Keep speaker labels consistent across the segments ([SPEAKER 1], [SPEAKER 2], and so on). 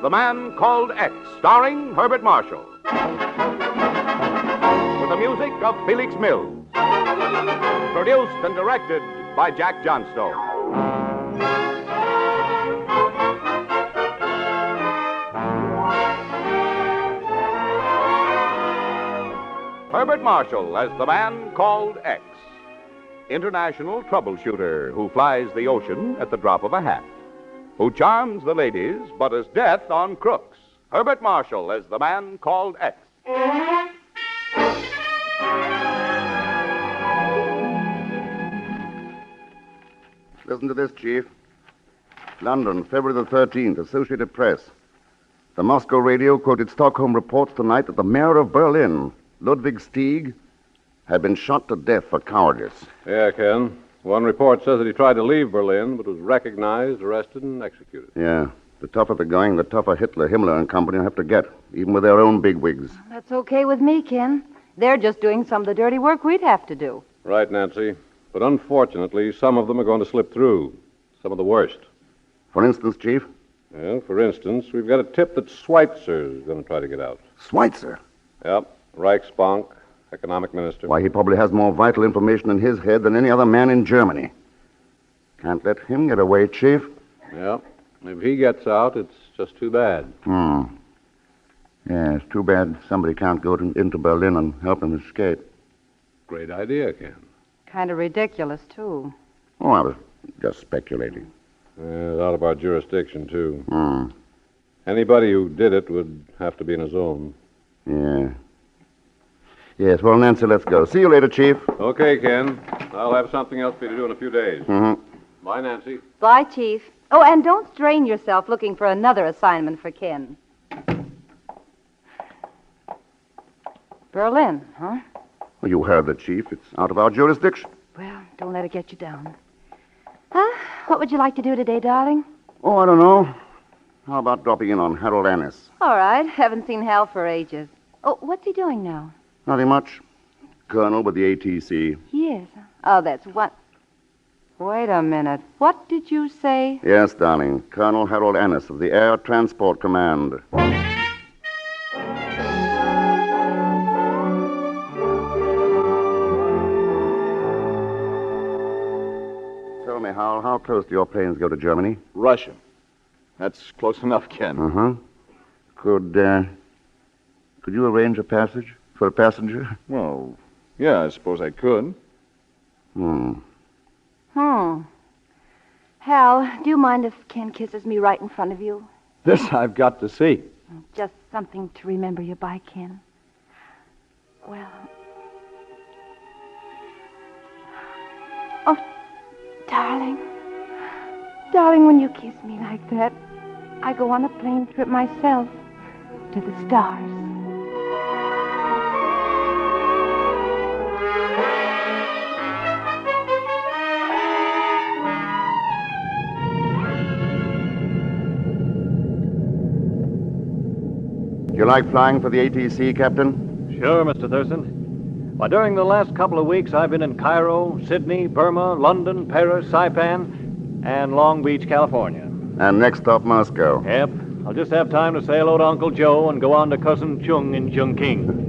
[SPEAKER 1] The Man Called X, starring Herbert Marshall. With the music of Felix Mills. Produced and directed by Jack Johnstone. Herbert Marshall as the Man Called X, international troubleshooter who flies the ocean at the drop of a hat, who charms the ladies but is death on crooks. Herbert Marshall as the Man Called X.
[SPEAKER 2] Listen to this, Chief. London, February the 13th, Associated Press. The Moscow radio quoted Stockholm reports tonight that the mayor of Berlin, Ludwig Stieg, had been shot to death for cowardice.
[SPEAKER 3] Yeah, Ken. One report says that he tried to leave Berlin, but was recognized, arrested, and executed.
[SPEAKER 2] Yeah. The tougher they're going, the tougher Himmler, and company will have to get, even with their own bigwigs.
[SPEAKER 4] That's okay with me, Ken. They're just doing some of the dirty work we'd have to do.
[SPEAKER 3] Right, Nancy. But unfortunately, some of them are going to slip through. Some of the worst.
[SPEAKER 2] For instance, Chief?
[SPEAKER 3] Well, for instance, we've got a tip that Schweitzer is going to try to get out.
[SPEAKER 2] Schweitzer?
[SPEAKER 3] Yep. Reichsbank, economic minister.
[SPEAKER 2] Why, he probably has more vital information in his head than any other man in Germany. Can't let him get away, Chief.
[SPEAKER 3] Yep. If he gets out, it's just too bad.
[SPEAKER 2] Yeah, it's too bad somebody can't go into Berlin and help him escape.
[SPEAKER 3] Great idea, Ken.
[SPEAKER 4] Kind of ridiculous, too.
[SPEAKER 2] Oh, I was just speculating.
[SPEAKER 3] It's out of our jurisdiction, too. Anybody who did it would have to be in a zone.
[SPEAKER 2] Yeah. Yes, well, Nancy, let's go. See you later, Chief.
[SPEAKER 3] Okay, Ken. I'll have something else for you to do in a few days.
[SPEAKER 2] Mm-hmm.
[SPEAKER 3] Bye, Nancy.
[SPEAKER 4] Bye, Chief. Oh, and don't strain yourself looking for another assignment for Ken. Berlin, huh?
[SPEAKER 2] Well, you heard the Chief. It's out of our jurisdiction.
[SPEAKER 4] Well, don't let it get you down. Huh? What would you like to do today, darling?
[SPEAKER 2] Oh, I don't know. How about dropping in on Harold Annis?
[SPEAKER 4] All right. Haven't seen Hal for ages. Oh, what's he doing now?
[SPEAKER 2] Nothing much. Colonel with the ATC.
[SPEAKER 4] Yes. Oh, that's what... Wait a minute. What did you say?
[SPEAKER 2] Yes, darling. Colonel Harold Annis of the Air Transport Command. Tell me, Hal, how close do your planes go to Germany?
[SPEAKER 5] Russia. That's close enough, Ken.
[SPEAKER 2] Uh-huh. Could you arrange a passage for a passenger?
[SPEAKER 5] Well, yeah, I suppose I could.
[SPEAKER 4] Hal, do you mind if Ken kisses me right in front of you?
[SPEAKER 5] This I've got to see.
[SPEAKER 4] Just something to remember you by, Ken. Well... Oh, darling. Darling, when you kiss me like that, I go on a plane trip myself to the stars.
[SPEAKER 2] You like flying for the ATC, Captain?
[SPEAKER 6] Sure, Mr. Thurston. Why, during the last couple of weeks, I've been in Cairo, Sydney, Burma, London, Paris, Saipan, and Long Beach, California.
[SPEAKER 2] And next stop, Moscow.
[SPEAKER 6] Yep. I'll just have time to say hello to Uncle Joe and go on to Cousin Chung in Chungking.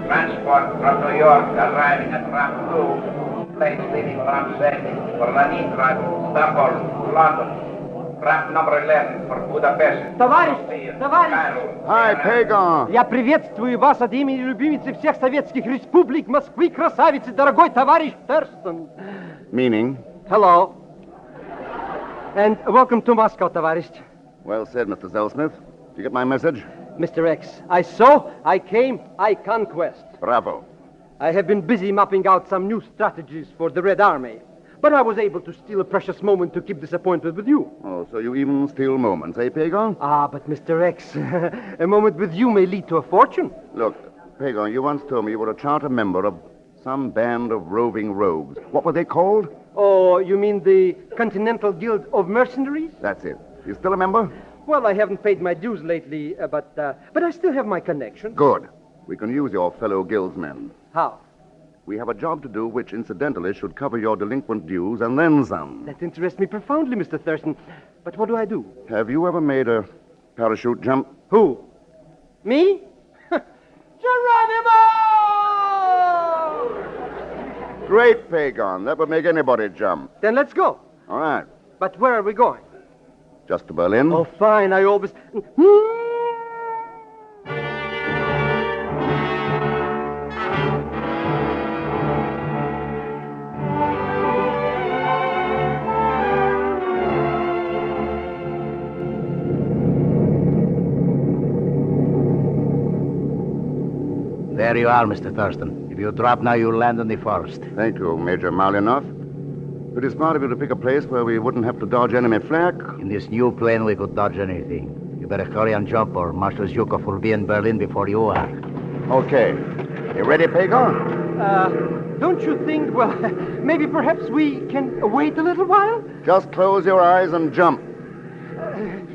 [SPEAKER 7] Transport from New York arriving at ramp 2. Planes leaving ramp 7 for Leningrad, Stockholm, London. Ramp number 11 for Budapest.
[SPEAKER 8] Товарищ!
[SPEAKER 2] Hi, Pagan.
[SPEAKER 8] Я приветствую вас от имени любимицы всех советских республик Москвы, красавицы, дорогой товарищ Thurston.
[SPEAKER 2] Meaning?
[SPEAKER 8] Hello. And welcome to Moscow, товарищ.
[SPEAKER 2] Well said, Mr. Seldchmidt. Did you get my message?
[SPEAKER 8] Mr. X, I saw, I came, I conquest.
[SPEAKER 2] Bravo.
[SPEAKER 8] I have been busy mapping out some new strategies for the Red Army. But I was able to steal a precious moment to keep this appointment with you.
[SPEAKER 2] Oh, so you even steal moments, eh, Pagan?
[SPEAKER 8] Ah, but Mr. X, a moment with you may lead to a fortune.
[SPEAKER 2] Look, Pagan, you once told me you were a charter member of some band of roving rogues. What were they called?
[SPEAKER 8] Oh, you mean the Continental Guild of Mercenaries?
[SPEAKER 2] That's it. You still a member?
[SPEAKER 8] Well, I haven't paid my dues lately, but I still have my connection.
[SPEAKER 2] Good. We can use your fellow guildsmen.
[SPEAKER 8] How?
[SPEAKER 2] We have a job to do which, incidentally, should cover your delinquent dues and then some.
[SPEAKER 8] That interests me profoundly, Mr. Thurston. But what do I do?
[SPEAKER 2] Have you ever made a parachute jump?
[SPEAKER 8] Who? Me? Geronimo!
[SPEAKER 2] Great, Pagan. That would make anybody jump.
[SPEAKER 8] Then let's go.
[SPEAKER 2] All right.
[SPEAKER 8] But where are we going?
[SPEAKER 2] Just to Berlin?
[SPEAKER 8] Oh, fine. I always...
[SPEAKER 9] There you are, Mr. Thurston. If you drop now, you'll land on the forest.
[SPEAKER 2] Thank you, Major Malinoff. It is smart of you to pick a place where we wouldn't have to dodge enemy flak.
[SPEAKER 9] In this new plane, we could dodge anything. You better hurry and jump, or Marshal Zhukov will be in Berlin before you are.
[SPEAKER 2] Okay. You ready, Pagan?
[SPEAKER 8] Don't you think, well, maybe perhaps we can wait a little while?
[SPEAKER 2] Just close your eyes and jump.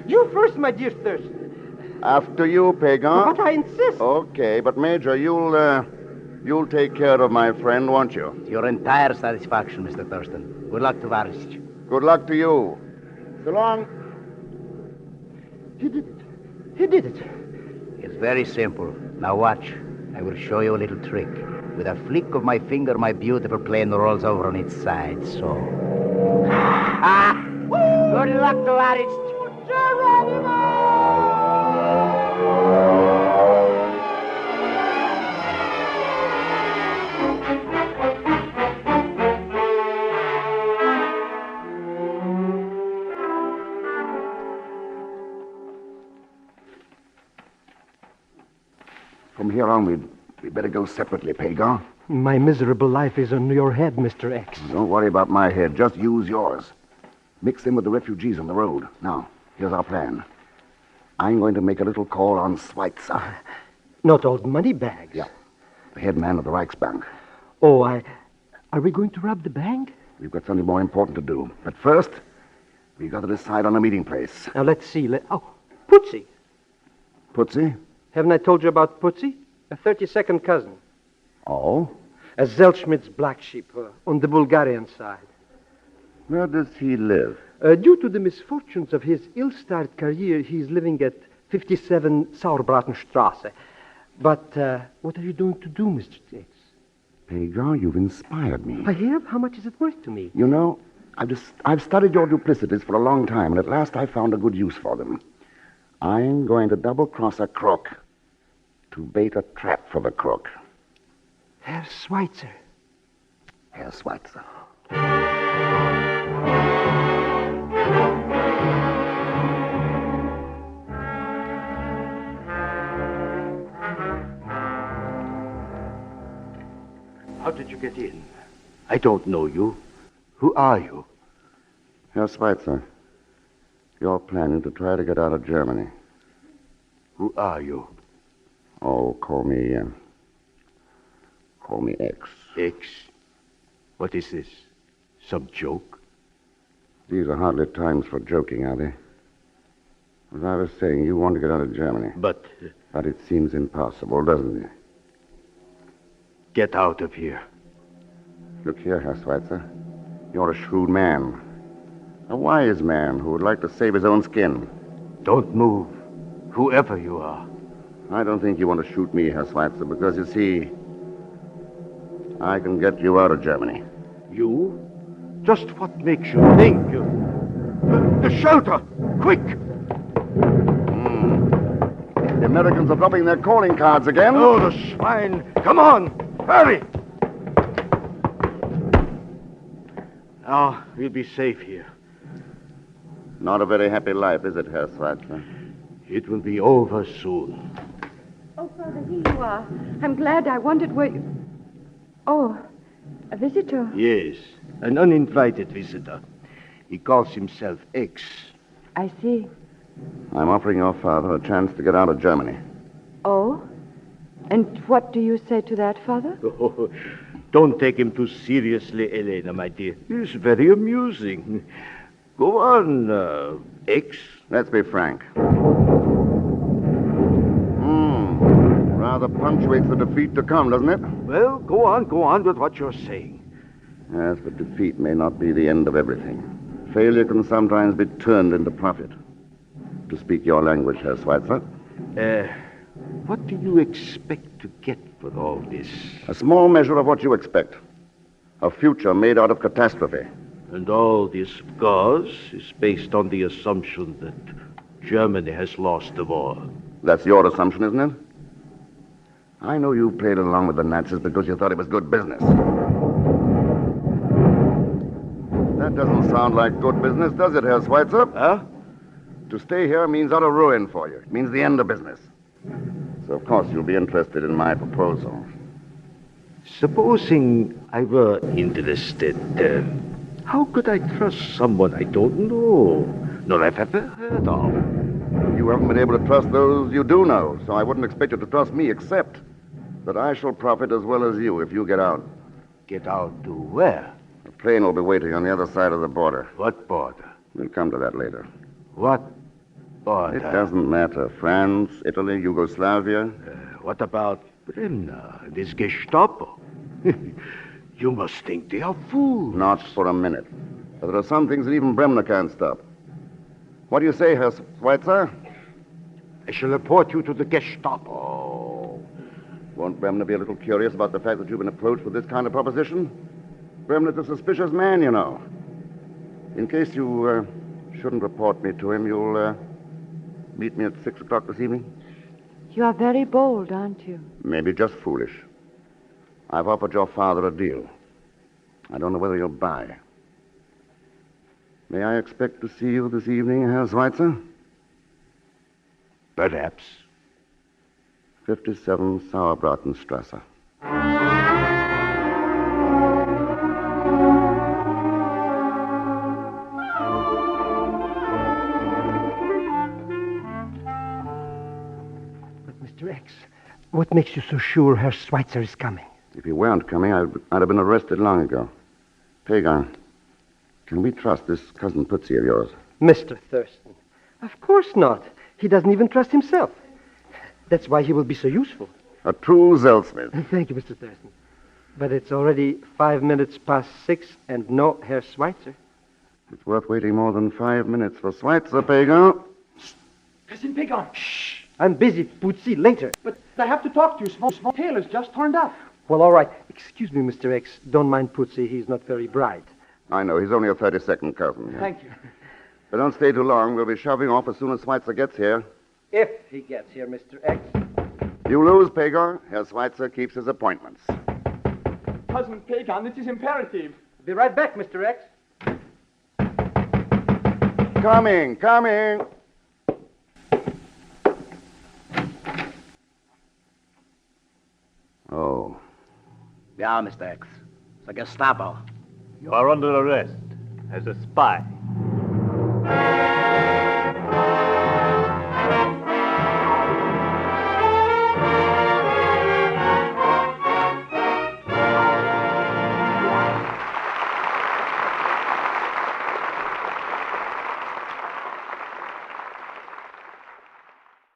[SPEAKER 8] You first, my dear Thurston.
[SPEAKER 2] After you, Pagan.
[SPEAKER 8] But I insist.
[SPEAKER 2] Okay, but Major, you'll take care of my friend, won't you?
[SPEAKER 9] Your entire satisfaction, Mr. Thurston. Good luck, Tovarishch.
[SPEAKER 2] Good luck to you. So long.
[SPEAKER 8] He did it. He did it.
[SPEAKER 9] It's very simple. Now watch. I will show you a little trick. With a flick of my finger, my beautiful plane rolls over on its side, so... Good luck, Tovarishch.
[SPEAKER 2] From here on, we'd better go separately, Pagan.
[SPEAKER 8] My miserable life is on your head, Mr. X.
[SPEAKER 2] Don't worry about my head. Just use yours. Mix in with the refugees on the road. Now, here's our plan. I'm going to make a little call on Schweitzer.
[SPEAKER 8] Not old money bags.
[SPEAKER 2] Yeah. The head man of the Reichsbank.
[SPEAKER 8] Oh, are we going to rob the bank?
[SPEAKER 2] We've got something more important to do. But first, we've got to decide on a meeting place.
[SPEAKER 8] Now, let's see. Putsy.
[SPEAKER 2] Putsy?
[SPEAKER 8] Haven't I told you about Putsy? A 32nd cousin.
[SPEAKER 2] Oh?
[SPEAKER 8] A Seldchmidt's black sheep on the Bulgarian side.
[SPEAKER 2] Where does he live?
[SPEAKER 8] Due to the misfortunes of his ill-starred career, he's living at 57 Sauerbratenstrasse. But what are you going to do, Mr. X?
[SPEAKER 2] Pagan, you've inspired me.
[SPEAKER 8] I have? How much is it worth to me?
[SPEAKER 2] You know, I've studied your duplicities for a long time, and at last I found a good use for them. I'm going to double-cross a crook to bait a trap for the crook.
[SPEAKER 8] Herr Schweitzer.
[SPEAKER 2] Herr Schweitzer.
[SPEAKER 10] How did you get in? I don't know you. Who are you?
[SPEAKER 2] Herr Schweitzer, you're planning to try to get out of Germany.
[SPEAKER 10] Who are you?
[SPEAKER 2] Oh, call me X.
[SPEAKER 10] X? What is this? Some joke?
[SPEAKER 2] These are hardly times for joking, are they? As I was saying, you want to get out of Germany.
[SPEAKER 10] But
[SPEAKER 2] it seems impossible, doesn't it?
[SPEAKER 10] Get out of here.
[SPEAKER 2] Look here, Herr Schweitzer. You're a shrewd man. A wise man who would like to save his own skin.
[SPEAKER 10] Don't move, whoever you are.
[SPEAKER 2] I don't think you want to shoot me, Herr Schweitzer, because, you see, I can get you out of Germany.
[SPEAKER 10] You? Just what makes you think? The shelter! Quick!
[SPEAKER 2] The Americans are dropping their calling cards again.
[SPEAKER 10] Oh, the swine! Come on! Hurry! Now, we'll be safe here.
[SPEAKER 2] Not a very happy life, is it, Herr Schweitzer?
[SPEAKER 10] It will be over soon.
[SPEAKER 4] Oh, Father, here you are. I'm glad. I wondered where you... Oh, a visitor.
[SPEAKER 10] Yes, an uninvited visitor. He calls himself X.
[SPEAKER 4] I see.
[SPEAKER 2] I'm offering your father a chance to get out of Germany.
[SPEAKER 4] Oh? And what do you say to that, Father?
[SPEAKER 10] Oh, don't take him too seriously, Elena, my dear. It's very amusing. Go on, X.
[SPEAKER 2] Let's be frank. Rather punctuates the defeat to come, doesn't it?
[SPEAKER 10] Well, go on with what you're saying.
[SPEAKER 2] Yes, but defeat may not be the end of everything. Failure can sometimes be turned into profit. To speak your language, Herr Schweitzer.
[SPEAKER 10] What do you expect to get for all this?
[SPEAKER 2] A small measure of what you expect. A future made out of catastrophe.
[SPEAKER 10] And all this because is based on the assumption that Germany has lost the war.
[SPEAKER 2] That's your assumption, isn't it? I know you played along with the Nazis because you thought it was good business. That doesn't sound like good business, does it, Herr Schweitzer?
[SPEAKER 10] Huh?
[SPEAKER 2] To stay here means utter ruin for you. It means the end of business. So, of course, you'll be interested in my proposal.
[SPEAKER 10] Supposing I were interested, how could I trust someone I don't know, nor have ever heard of?
[SPEAKER 2] You haven't been able to trust those you do know, so I wouldn't expect you to trust me, except that I shall profit as well as you if you get out.
[SPEAKER 10] Get out to where?
[SPEAKER 2] A plane will be waiting on the other side of the border.
[SPEAKER 10] What border?
[SPEAKER 2] We'll come to that later.
[SPEAKER 10] What border?
[SPEAKER 2] It doesn't matter. France, Italy, Yugoslavia.
[SPEAKER 10] What about Bremner, this Gestapo? You must think they are fools.
[SPEAKER 2] Not for a minute. But there are some things that even Bremner can't stop. What do you say, Herr Schweitzer?
[SPEAKER 10] I shall report you to the Gestapo.
[SPEAKER 2] Won't Bremner be a little curious about the fact that you've been approached with this kind of proposition? Bremner's a suspicious man, you know. In case you shouldn't report me to him, you'll meet me at 6 o'clock this evening?
[SPEAKER 4] You are very bold, aren't you?
[SPEAKER 2] Maybe just foolish. I've offered your father a deal. I don't know whether he'll buy. May I expect to see you this evening, Herr Schweitzer?
[SPEAKER 10] Perhaps.
[SPEAKER 2] 57 Sauerbratenstrasse.
[SPEAKER 8] But, Mr. X, what makes you so sure Herr Schweitzer is coming?
[SPEAKER 2] If he weren't coming, I'd have been arrested long ago. Pagan, can we trust this cousin Tootsie of yours?
[SPEAKER 8] Mr. Thurston. Of course not. He doesn't even trust himself. That's why he will be so useful.
[SPEAKER 2] A true Seldchmidt.
[SPEAKER 8] Thank you, Mr. Thurston. But it's already 5 minutes past 6 and no Herr Schweitzer.
[SPEAKER 2] It's worth waiting more than 5 minutes for Schweitzer, Pagan.
[SPEAKER 11] Cousin Pagan.
[SPEAKER 8] Shh. I'm busy, Putzi. Later.
[SPEAKER 11] But I have to talk to you. Small Taylor's just turned up.
[SPEAKER 8] Well, all right. Excuse me, Mr. X. Don't mind Putzi. He's not very bright.
[SPEAKER 2] I know. He's only a 32nd cousin.
[SPEAKER 11] Thank you.
[SPEAKER 2] But don't stay too long. We'll be shoving off as soon as Schweitzer gets here.
[SPEAKER 8] If he gets here, Mr. X.
[SPEAKER 2] You lose, Pagan. Herr Schweitzer keeps his appointments.
[SPEAKER 11] Cousin Pagan, this is imperative.
[SPEAKER 8] Be right back, Mr. X.
[SPEAKER 2] Coming. Oh.
[SPEAKER 9] Yeah, Mr. X. The Gestapo.
[SPEAKER 6] You are under arrest as a spy.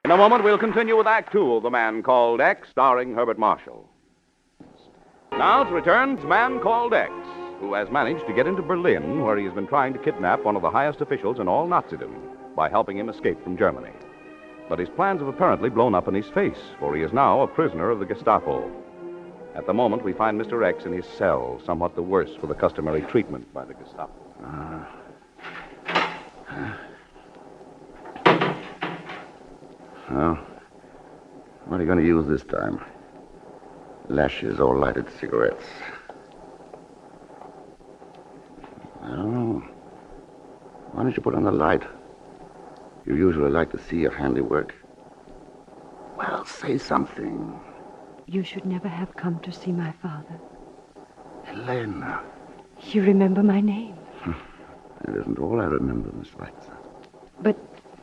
[SPEAKER 1] In a moment, we'll continue with Act Two of The Man Called X, starring Herbert Marshall. Now to return to Man Called X, who has managed to get into Berlin, where he has been trying to kidnap one of the highest officials in all Nazism by helping him escape from Germany. But his plans have apparently blown up in his face, for he is now a prisoner of the Gestapo. At the moment, we find Mr. X in his cell, somewhat the worse for the customary treatment by the Gestapo.
[SPEAKER 2] Well, what are you going to use this time? Lashes or lighted cigarettes? I don't know. Why don't you put on the light? You usually like to see your handiwork. Well, say something.
[SPEAKER 4] You should never have come to see my father.
[SPEAKER 2] Helena.
[SPEAKER 4] You remember my name.
[SPEAKER 2] That isn't all I remember, Miss Schweitzer.
[SPEAKER 4] But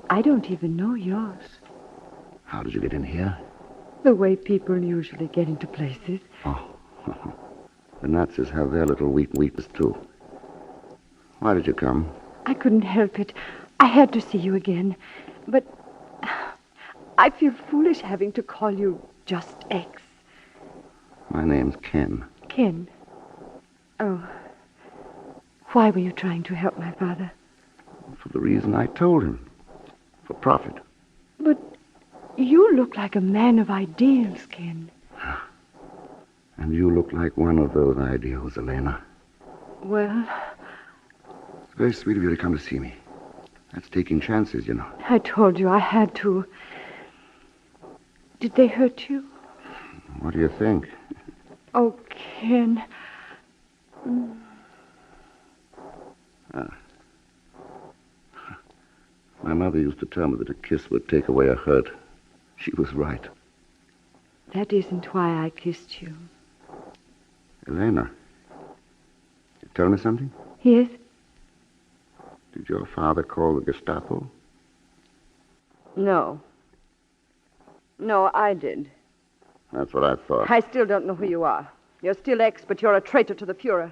[SPEAKER 4] I don't even know yours.
[SPEAKER 2] How did you get in here?
[SPEAKER 4] The way people usually get into places.
[SPEAKER 2] Oh. The Nazis have their little weakness, too. Why did you come?
[SPEAKER 4] I couldn't help it. I had to see you again, but I feel foolish having to call you just X.
[SPEAKER 2] My name's Ken.
[SPEAKER 4] Ken. Oh. Why were you trying to help my father?
[SPEAKER 2] For the reason I told him. For profit.
[SPEAKER 4] But you look like a man of ideals, Ken.
[SPEAKER 2] And you look like one of those ideals, Elena.
[SPEAKER 4] Well,
[SPEAKER 2] It's very sweet of you to come to see me. That's taking chances, you know.
[SPEAKER 4] I told you I had to. Did they hurt you?
[SPEAKER 2] What do you think?
[SPEAKER 4] Oh, Ken.
[SPEAKER 2] My mother used to tell me that a kiss would take away a hurt. She was right.
[SPEAKER 4] That isn't why I kissed you.
[SPEAKER 2] Elena, you tell me something?
[SPEAKER 4] Yes?
[SPEAKER 2] Did your father call the Gestapo?
[SPEAKER 4] No. No, I did.
[SPEAKER 2] That's what I thought.
[SPEAKER 4] I still don't know who you are. You're still X, but you're a traitor to the Fuhrer.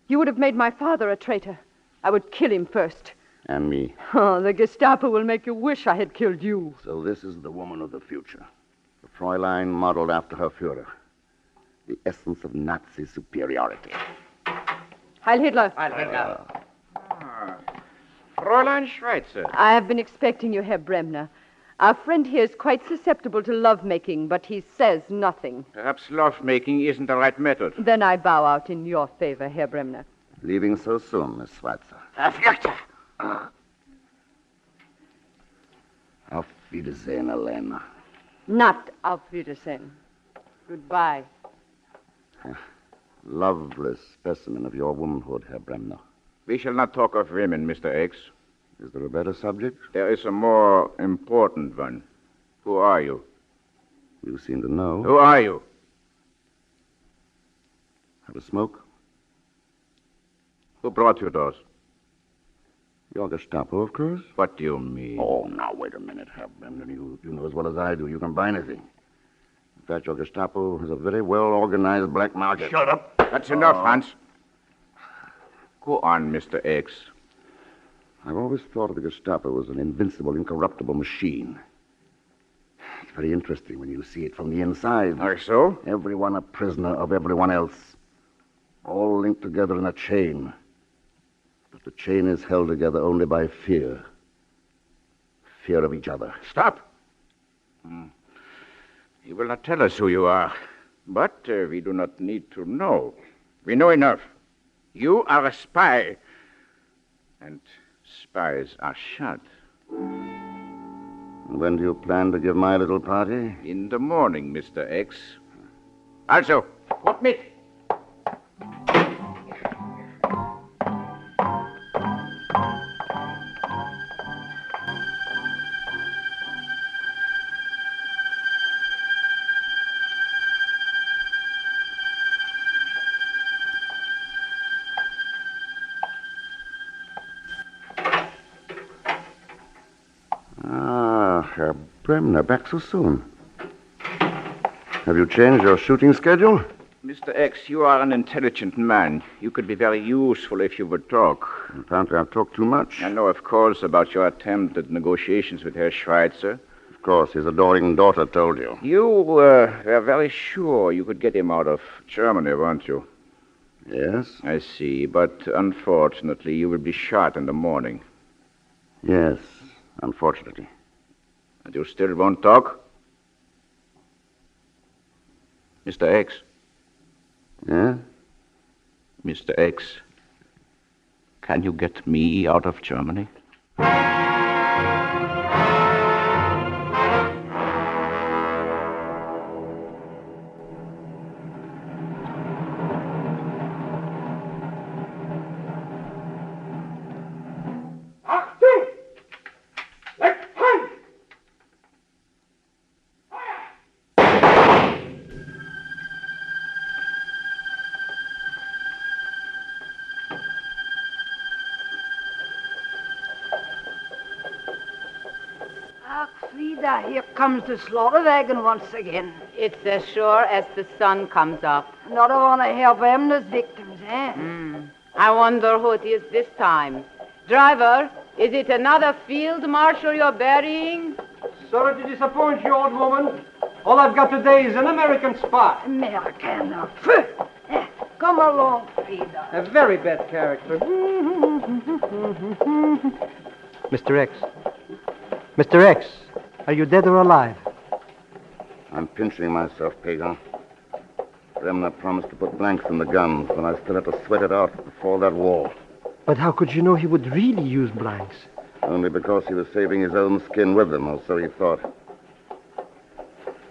[SPEAKER 4] You would have made my father a traitor. I would kill him first.
[SPEAKER 2] And me.
[SPEAKER 4] Oh, the Gestapo will make you wish I had killed you.
[SPEAKER 2] So this is the woman of the future. The Fräulein modeled after her Führer. The essence of Nazi superiority.
[SPEAKER 4] Heil Hitler.
[SPEAKER 7] Heil Hitler. Fräulein Schweitzer.
[SPEAKER 4] I have been expecting you, Herr Bremner. Our friend here is quite susceptible to lovemaking, but he says nothing.
[SPEAKER 7] Perhaps love-making isn't the right method.
[SPEAKER 4] Then I bow out in your favor, Herr Bremner.
[SPEAKER 2] Leaving so soon, Miss Schweitzer. Auf Wiedersehen, Elena.
[SPEAKER 4] Not auf Wiedersehen. Goodbye.
[SPEAKER 2] Lovely specimen of your womanhood, Herr Bremner.
[SPEAKER 7] We shall not talk of women, Mr. X.
[SPEAKER 2] Is there a better subject?
[SPEAKER 7] There is a more important one. Who are you?
[SPEAKER 2] You seem to know.
[SPEAKER 7] Who are you?
[SPEAKER 2] Have a smoke?
[SPEAKER 7] Who brought you those?
[SPEAKER 2] Your Gestapo, of course.
[SPEAKER 7] What do you mean?
[SPEAKER 2] Oh, now, wait a minute, Herr Bremner. You know as well as I do. You can buy anything. In fact, your Gestapo has a very well-organized black market.
[SPEAKER 7] Shut up. That's enough, Hans. Go on, Mr. X.
[SPEAKER 2] I've always thought of the Gestapo as an invincible, incorruptible machine. It's very interesting when you see it from the inside.
[SPEAKER 7] Are so?
[SPEAKER 2] Everyone a prisoner of everyone else. All linked together in a chain. But the chain is held together only by fear. Fear of each other.
[SPEAKER 7] Stop. You will not tell us who you are. But we do not need to know. We know enough. You are a spy. And spies are shot.
[SPEAKER 2] When do you plan to give my little party?
[SPEAKER 7] In the morning, Mr. X. Also, kommt mit.
[SPEAKER 2] Herr Bremner, back so soon. Have you changed your shooting schedule?
[SPEAKER 7] Mr. X, you are an intelligent man. You could be very useful if you would talk.
[SPEAKER 2] Apparently I've talked too much.
[SPEAKER 7] I know, of course, about your attempt at negotiations with Herr Schweitzer.
[SPEAKER 2] Of course, his adoring daughter told you.
[SPEAKER 7] You were very sure you could get him out of Germany, weren't you?
[SPEAKER 2] Yes?
[SPEAKER 7] I see, but unfortunately, you will be shot in the morning.
[SPEAKER 2] Yes, unfortunately.
[SPEAKER 7] And you still won't talk? Mr. X.
[SPEAKER 2] Yeah?
[SPEAKER 7] Mr. X, can you get me out of Germany?
[SPEAKER 12] Here comes the slaughter wagon once again.
[SPEAKER 13] It's as sure as the sun comes up.
[SPEAKER 12] Another one of Herr Bremner's victims, eh?
[SPEAKER 13] I wonder who it is this time. Driver, Is it another field marshal you're burying?
[SPEAKER 8] Sorry to disappoint you, old woman. All I've got today is an American spy.
[SPEAKER 12] American. Come along, Frida.
[SPEAKER 8] A very bad character. Mr. X. Mr. X, are you dead or alive?
[SPEAKER 2] I'm pinching myself, Pagan. Bremner promised to put blanks in the gun, but I still have to sweat it out before that wall.
[SPEAKER 8] But how could you know he would really use blanks?
[SPEAKER 2] Only because he was saving his own skin with them, or so he thought.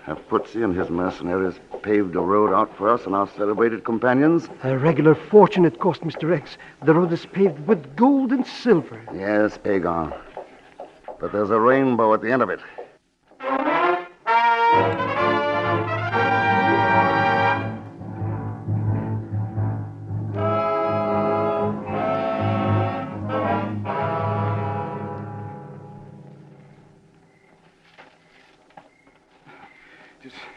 [SPEAKER 2] Have Putzi and his mercenaries paved a road out for us and our celebrated companions?
[SPEAKER 8] A regular fortune it cost, Mr. X. The road is paved with gold and silver.
[SPEAKER 2] Yes, Pagan. But there's a rainbow at the end of it.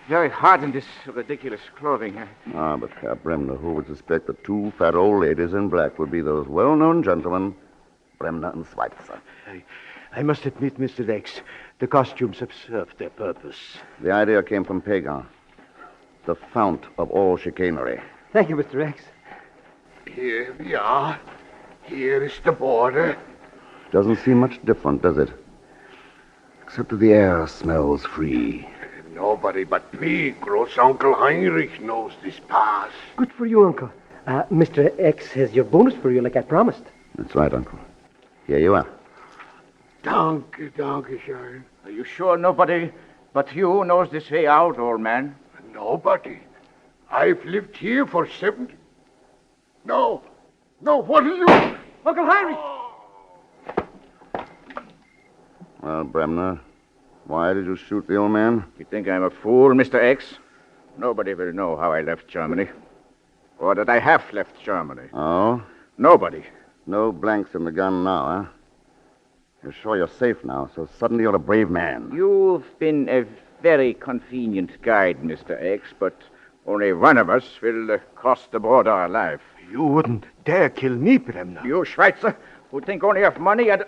[SPEAKER 7] Very hot in this ridiculous clothing.
[SPEAKER 2] But Herr Bremner, who would suspect that two fat old ladies in black would be those well-known gentlemen, Bremner and Schweitzer?
[SPEAKER 10] I must admit, Mr. X, the costumes have served their purpose.
[SPEAKER 2] The idea came from Pagan, the fount of all chicanery.
[SPEAKER 8] Thank you, Mr. X.
[SPEAKER 10] Here we are. Here is the border.
[SPEAKER 2] Doesn't seem much different, does it? Except that the air smells free.
[SPEAKER 10] Nobody but me, gross Uncle Heinrich, knows this pass.
[SPEAKER 8] Good for you, Uncle. Mr. X has your bonus for you like I promised.
[SPEAKER 2] That's right, Uncle. Here you are.
[SPEAKER 10] Danke, schön.
[SPEAKER 7] Are you sure nobody but you knows this way out, old man?
[SPEAKER 10] Nobody. I've lived here for 70... No, what are you...
[SPEAKER 8] Uncle Heinrich!
[SPEAKER 2] Well, Bremner, why did you shoot the old man?
[SPEAKER 7] You think I'm a fool, Mr. X? Nobody will know how I left Germany. Or that I have left Germany.
[SPEAKER 2] Oh?
[SPEAKER 7] Nobody.
[SPEAKER 2] No blanks in the gun now, huh? You're sure you're safe now, so suddenly you're a brave man.
[SPEAKER 7] You've been a very convenient guide, Mr. X, but only one of us will cross the border alive.
[SPEAKER 10] You wouldn't dare kill me, Bremner.
[SPEAKER 7] You, Schweitzer, who think only of money and...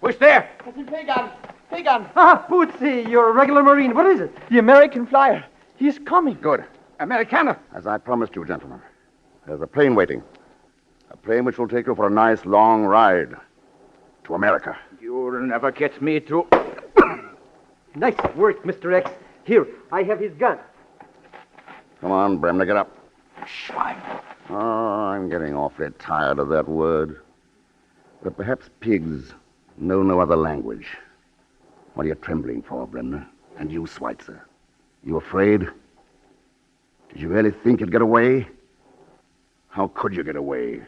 [SPEAKER 7] Who's there?
[SPEAKER 11] Cousin Pagan! Pagan!
[SPEAKER 8] Putzi, you're a regular Marine. What is it?
[SPEAKER 11] The American flyer. He's coming.
[SPEAKER 7] Good. Americana.
[SPEAKER 2] As I promised you, gentlemen, there's a plane waiting. A plane which will take you for a nice long ride to America.
[SPEAKER 7] You'll never get me to...
[SPEAKER 8] Nice work, Mr. X. Here, I have his gun.
[SPEAKER 2] Come on, Bremner, get up.
[SPEAKER 10] Schwein.
[SPEAKER 2] Oh, I'm getting awfully tired of that word. But perhaps pigs know no other language. What are you trembling for, Bremner? And you, Schweitzer? You afraid? Did you really think you'd get away? How could you get away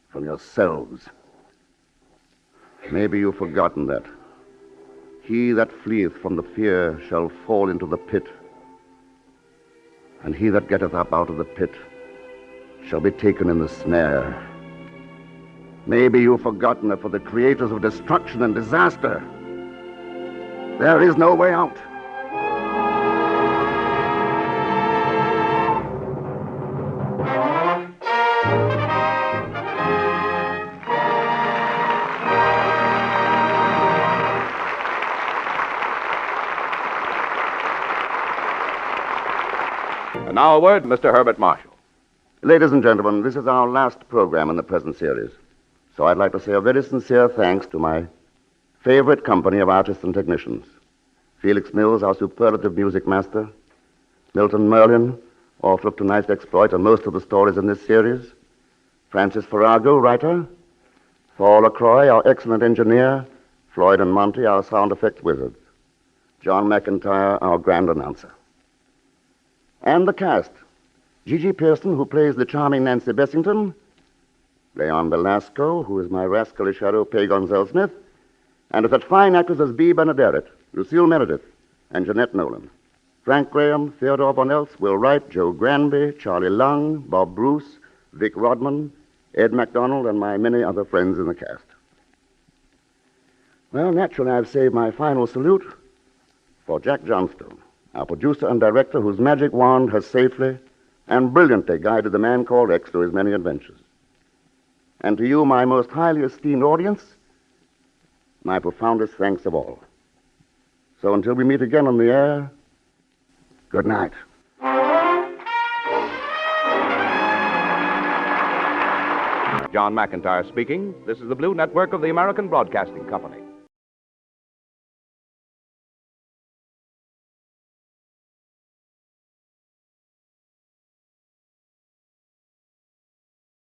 [SPEAKER 2] from yourselves? Maybe you've forgotten that. He that fleeth from the fear shall fall into the pit. And he that getteth up out of the pit shall be taken in the snare. Maybe you've forgotten that for the creators of destruction and disaster, there is no way out.
[SPEAKER 1] And now a word, Mr. Herbert Marshall.
[SPEAKER 2] Ladies and gentlemen, this is our last program in the present series. So I'd like to say a very sincere thanks to my favorite company of artists and technicians. Felix Mills, our superlative music master. Milton Merlin, author of tonight's exploit and most of the stories in this series. Francis Farrago, writer. Thor LaCroix, our excellent engineer. Floyd and Monty, our sound effects wizards. John McIntyre, our grand announcer. And the cast. Gigi Pearson, who plays the charming Nancy Bessington. Leon Belasco, who is my rascally shadow, Pagan Seldchmidt. And such fine actors as Bea Benaderet, Lucille Meredith, and Jeanette Nolan. Frank Graham, Theodore Von Eltz, Will Wright, Joe Granby, Charlie Lung, Bob Bruce, Vic Rodman, Ed MacDonald, and my many other friends in the cast. Well, naturally, I've saved my final salute for Jack Johnstone, our producer and director whose magic wand has safely and brilliantly guided the man called X through his many adventures. And to you, my most highly esteemed audience, My profoundest thanks of all. So until we meet again on the air, good night.
[SPEAKER 1] John McIntyre speaking. This is the Blue Network of the American Broadcasting Company.